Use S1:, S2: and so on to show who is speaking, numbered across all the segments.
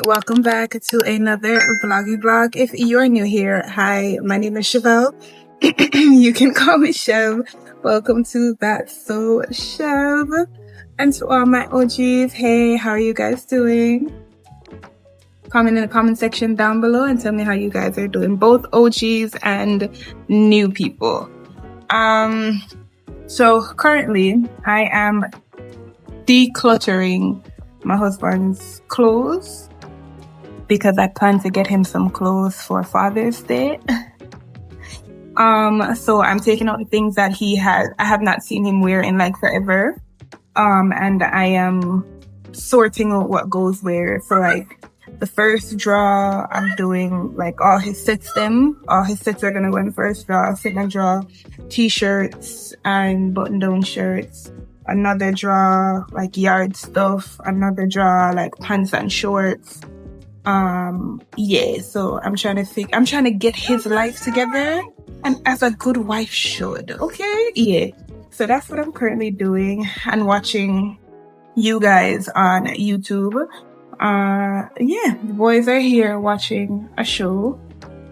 S1: welcome back to another vloggy vlog. If you're new here, hi, my name is Chevelle. You can call me Chev. Welcome to That So Chev. And to all my OGs, hey, how are you guys doing? Comment in the comment section down below and tell me how you guys are doing, both OGs and new people. So currently I am decluttering my husband's clothes because I plan to get him some clothes for Father's Day. So I'm taking out the things that I have not seen him wear in like forever. And I am sorting out what goes where. So like the first drawer, I'm doing like all his sets All his sets are gonna go in the first drawer. Second drawer, t-shirts and button-down shirts. Another drawer, like yard stuff. Another drawer, like pants and shorts. Yeah, so I'm trying to get his life together, and as a good wife should, okay? Yeah. So that's what I'm currently doing and watching you guys on YouTube. Yeah, the boys are here watching a show.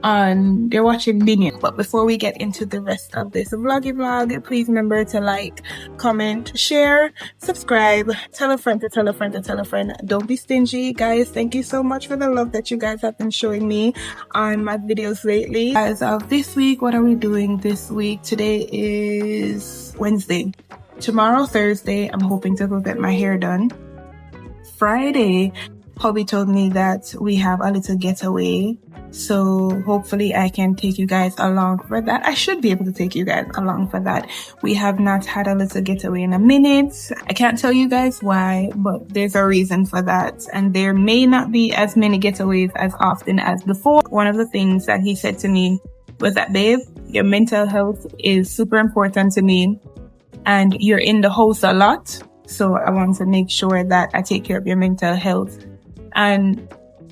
S1: They're watching Minion. But before we get into the rest of this vloggy vlog, please remember to like, comment, share, subscribe, tell a friend to tell a friend to tell a friend. Don't be stingy, guys. Thank you so much for the love that you guys have been showing me on my videos lately. As of this week, what are we doing this week? Today is Wednesday. Tomorrow, Thursday, I'm hoping to go get my hair done. Friday, hubby told me that we have a little getaway. So hopefully I can take you guys along for that. I should be able to take you guys along for that. We have not had a little getaway in a minute. I can't tell you guys why, but there's a reason for that. And there may not be as many getaways as often as before. One of the things that he said to me was that, babe, your mental health is super important to me and you're in the house a lot. So I want to make sure that I take care of your mental health. And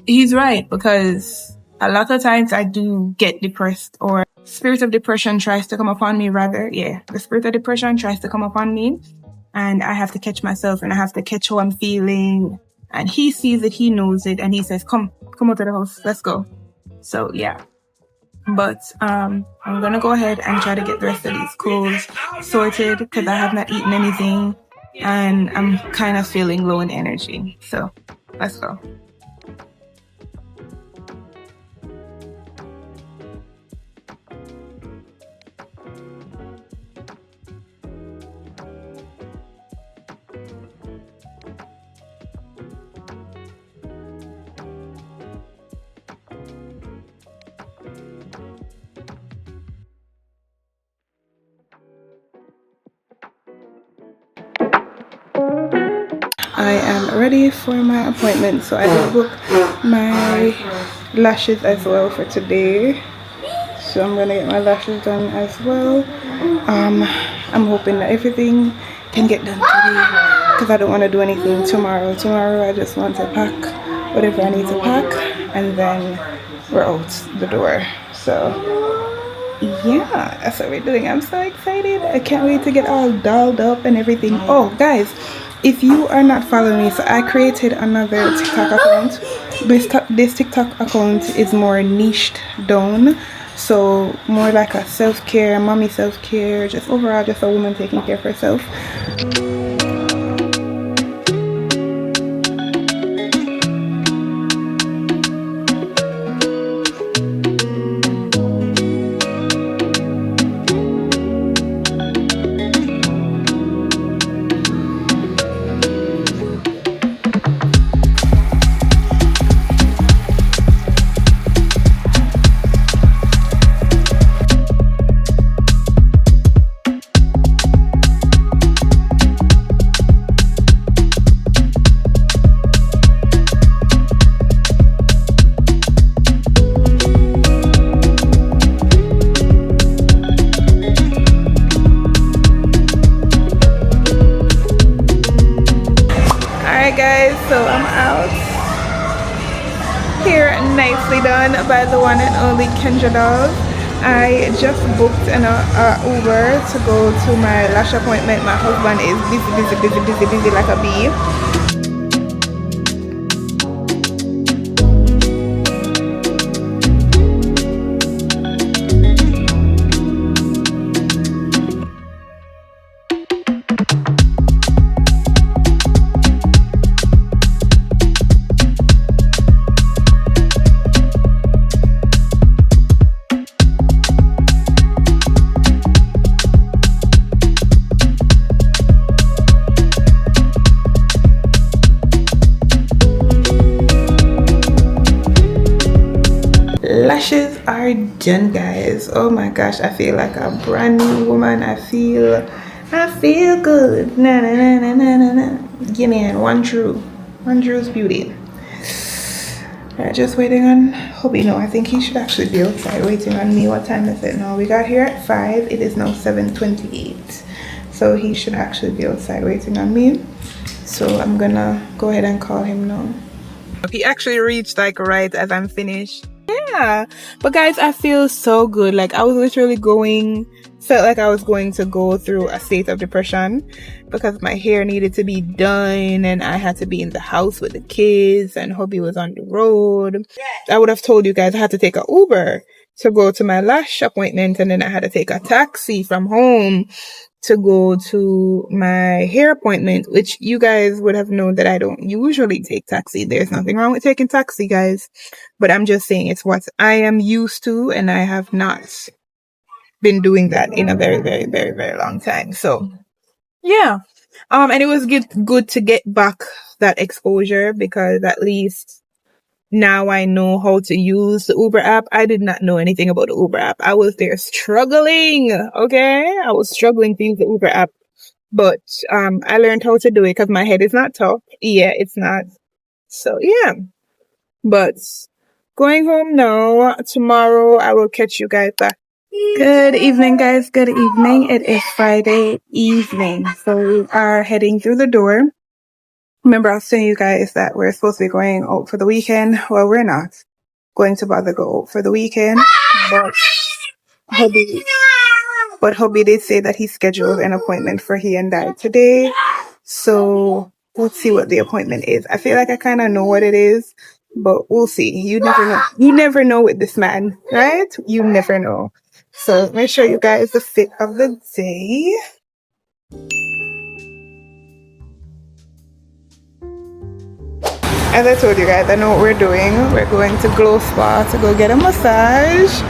S1: he's right, because a lot of times I do get depressed, or spirit of depression tries to come upon me rather. Yeah, the spirit of depression tries to come upon me and I have to catch myself and I have to catch how I'm feeling. And he sees it, he knows it, and he says, come out of the house, let's go. So yeah. But I'm gonna go ahead and try to get the rest of these clothes sorted because I have not eaten anything and I'm kind of feeling low in energy. So let's go. I am ready for my appointment, so I will book my lashes as well for today. So I'm gonna get my lashes done as well. I'm hoping that everything can get done today because I don't want to do anything tomorrow. Tomorrow I just want to pack whatever I need to pack and then we're out the door. So yeah, that's what we're doing. I'm so excited. I can't wait to get all dolled up and everything. Oh guys, if you are not following me, so I created another TikTok account. This TikTok account is more niched down, so more like a self-care, mommy self-care, just overall just a woman taking care of herself. Guys, so I'm out here, nicely done by the one and only Kendra Doll. I just booked an Uber to go to my lash appointment. My husband is busy like a bee. lashes are done, guys. Oh my gosh, I feel like a brand new woman. I feel good. Na na na na na na na. Give me one Drew's beauty. Alright, just waiting on Hobie. No, I think he should actually be outside waiting on me. What time is it now? We got here at 5. It is now 7:28. So he should actually be outside waiting on me. So I'm gonna go ahead and call him now. He actually reached like right as I'm finished. Yeah, but guys, I feel so good. Like I was literally felt like I was going to go through a state of depression because my hair needed to be done and I had to be in the house with the kids and hubby was on the road. I would have told you guys I had to take an Uber to go to my lash appointment, and then I had to take a taxi from home to go to my hair appointment, which you guys would have known that I don't usually take taxi. There's nothing wrong with taking taxi, guys, but I'm just saying it's what I am used to, and I have not been doing that in a very, very, very, very long time. So yeah, and it was good to get back that exposure, because at least now I know how to use the Uber app. I did not know anything about the Uber app. I was there struggling, okay? I was struggling to use the Uber app. But I learned how to do it because my head is not tough. Yeah, it's not. So, yeah. But going home now. Tomorrow I will catch you guys back. Good evening, guys. Good evening. It is Friday evening. So we are heading through the door. Remember, I was telling you guys that we're supposed to be going out for the weekend. Well, we're not going to bother go out for the weekend, but hubby did say that he scheduled an appointment for he and I today. So we'll see what the appointment is. I feel like I kind of know what it is, but we'll see. You never know. You never know with this man, right? You never know. So let me show you guys the fit of the day. As I told you guys, I know what we're doing. We're going to Glow Spa to go get a massage.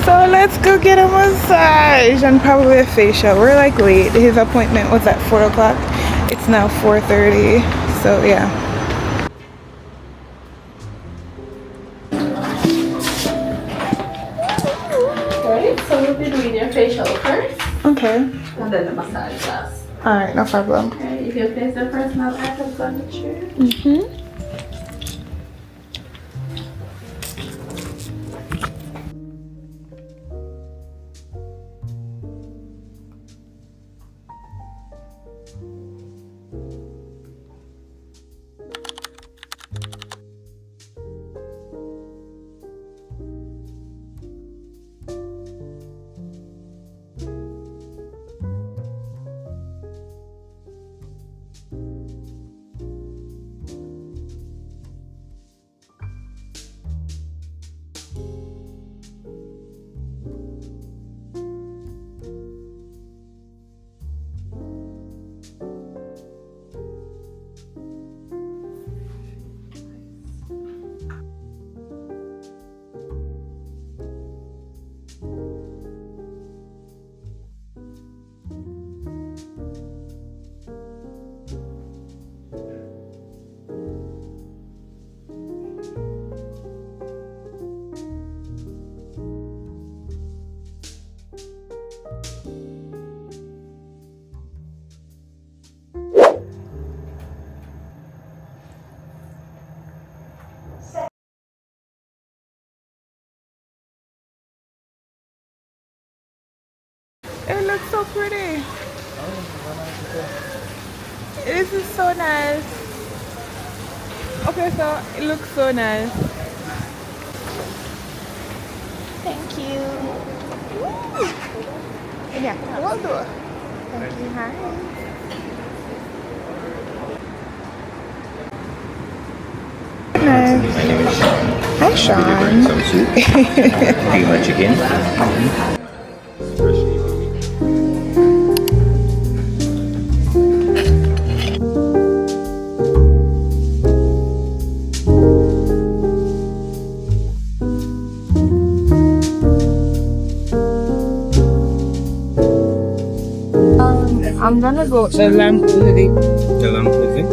S1: So let's go get a massage and probably a facial. We're like late. His appointment was at 4 o'clock. It's now 4:30. So yeah.
S2: Right, so we'll be doing your facial first.
S1: Okay.
S2: And then the massage last.
S1: Alright, no problem.
S2: Okay, if you place the personal items on the chair.
S1: Mm-hmm. It looks so pretty. This is so nice. Okay, so it looks so nice. Thank you. Woo! Yeah, we'll do it. Thank you. Hi. Nice.
S3: My name is Sean.
S1: Hi, Sean.
S3: Some soup. Pretty much again.
S1: I'm gonna go to the lamp today.
S3: The lamp is it?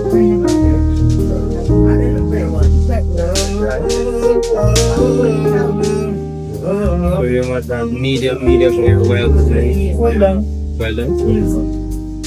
S4: So you want that medium rare, well done. Well done. Well done.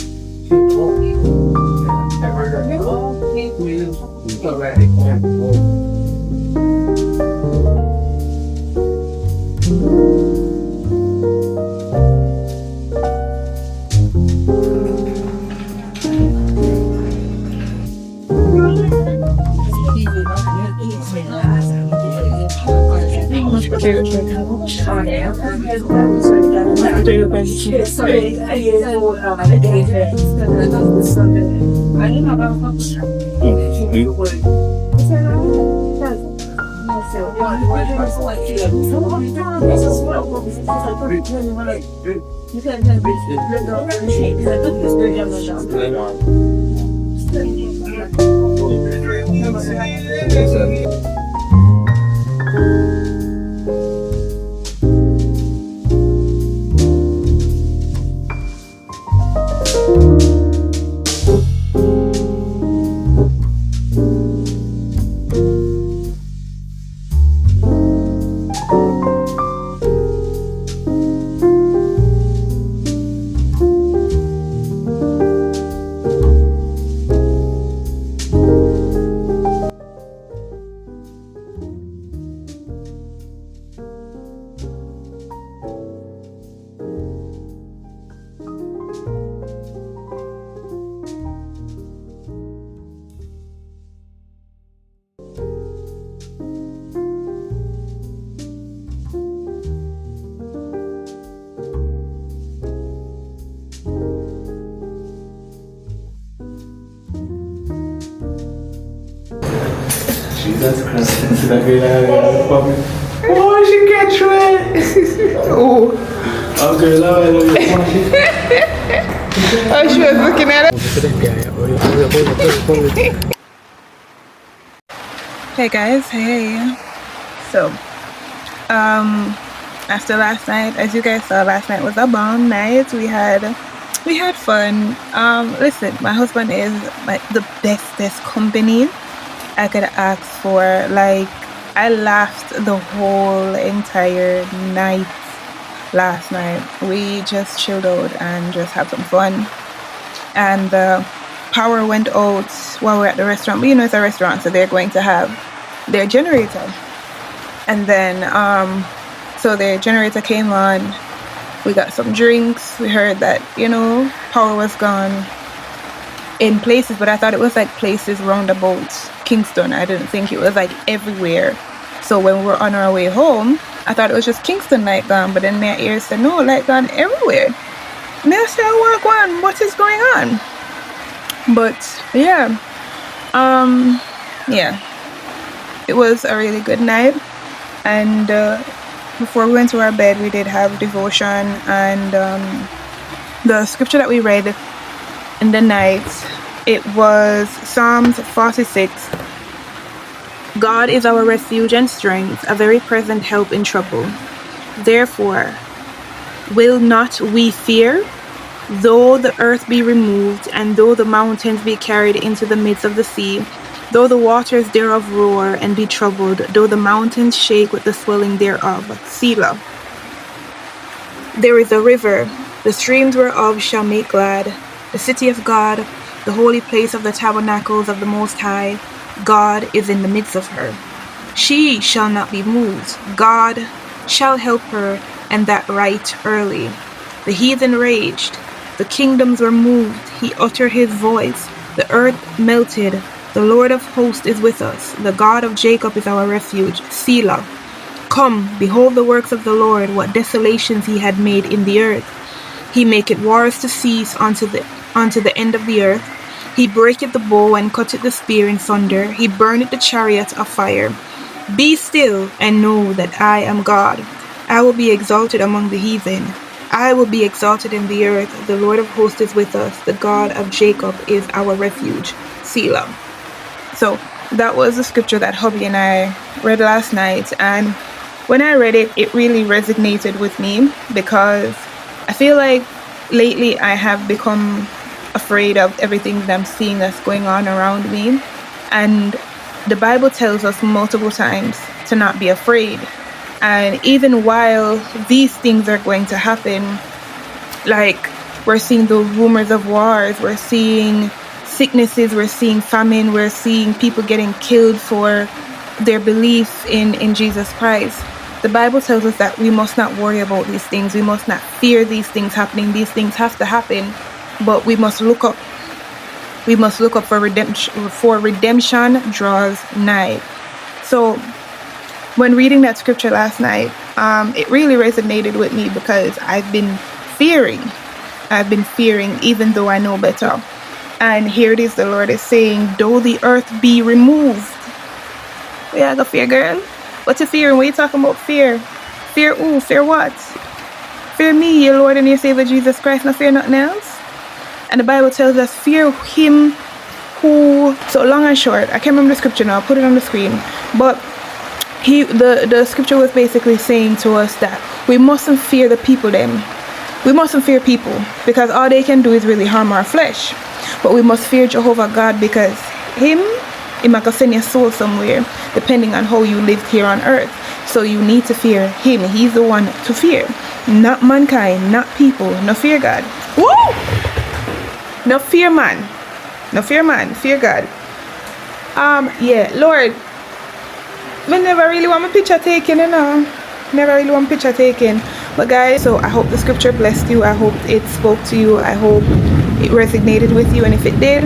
S5: Jesus Christ. Oh, she can't try.
S1: Oh.
S5: Okay, now I know you're
S1: Oh, she was looking at it. Hey guys, hey. So, after last night, as you guys saw, last night was a bomb night. We had fun. Listen, my husband is like the bestest company I could ask for. Like, I laughed the whole entire night last night. We just chilled out and just had some fun. And the power went out while we were at the restaurant. But you know, it's a restaurant, so they're going to have their generator. And then, so their generator came on. We got some drinks. We heard that, you know, power was gone in places, but I thought it was like places roundabout Kingston. I didn't think it was like everywhere. So when we were on our way home, I thought it was just Kingston light gone, but then their ears said, no, light gone everywhere. And they said, what is going on? But yeah, it was a really good night. And before we went to our bed, we did have devotion, and the scripture that we read in the night, it was Psalms 46. God is our refuge and strength, a very present help in trouble. Therefore, will not we fear, though the earth be removed, and though the mountains be carried into the midst of the sea, though the waters thereof roar and be troubled, though the mountains shake with the swelling thereof. Selah. There is a river, the streams whereof shall make glad the city of God, the holy place of the tabernacles of the Most High. God is in the midst of her. She shall not be moved. God shall help her, and that right early. The heathen raged. The kingdoms were moved. He uttered his voice. The earth melted. The Lord of hosts is with us. The God of Jacob is our refuge. Selah. Come, behold the works of the Lord, what desolations he had made in the earth. He maketh wars to cease unto the end of the earth. He breaketh the bow and cutteth the spear in sunder. He burneth the chariot of fire. Be still and know that I am God. I will be exalted among the heathen. I will be exalted in the earth. The Lord of hosts is with us. The God of Jacob is our refuge. Selah. So that was the scripture that hubby and I read last night. And when I read it, it really resonated with me, because I feel like lately I have become afraid of everything that I'm seeing that's going on around me. And the Bible tells us multiple times to not be afraid. And even while these things are going to happen, like we're seeing the rumors of wars, we're seeing sicknesses, we're seeing famine, we're seeing people getting killed for their belief in Jesus Christ. The Bible tells us that we must not worry about these things. We must not fear these things happening. These things have to happen, but we must look up. We must look up for redemption, draws nigh. So when reading that scripture last night, it really resonated with me because I've been fearing even though I know better. And here it is, the Lord is saying, though the earth be removed. Yeah, the fear, girl. What you fearing? What are you talking about? Fear. Fear who? Fear what? Fear me, your Lord and your Savior Jesus Christ, not fear nothing else. And the Bible tells us, fear him who, so long and short, I can't remember the scripture now, I'll put it on the screen. But the scripture was basically saying to us that we mustn't fear the people them. We mustn't fear people because all they can do is really harm our flesh. But we must fear Jehovah God because He might send your soul somewhere depending on how you lived here on earth. So you need to fear Him. He's the one to fear. Not mankind, not people. No fear God. Woo! No fear man. No fear man. Fear God. Yeah, Lord. I never really want my picture taken, you know. Never really want picture taken. But guys, so I hope the scripture blessed you. I hope it spoke to you. I hope it resonated with you. And if it did,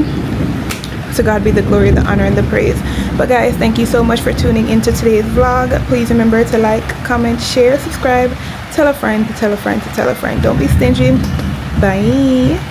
S1: to God be the glory, the honor, and the praise. But guys, thank you so much for tuning into today's vlog. Please remember to like, comment, share, subscribe, tell a friend, to tell a friend, to tell a friend. Don't be stingy. Bye.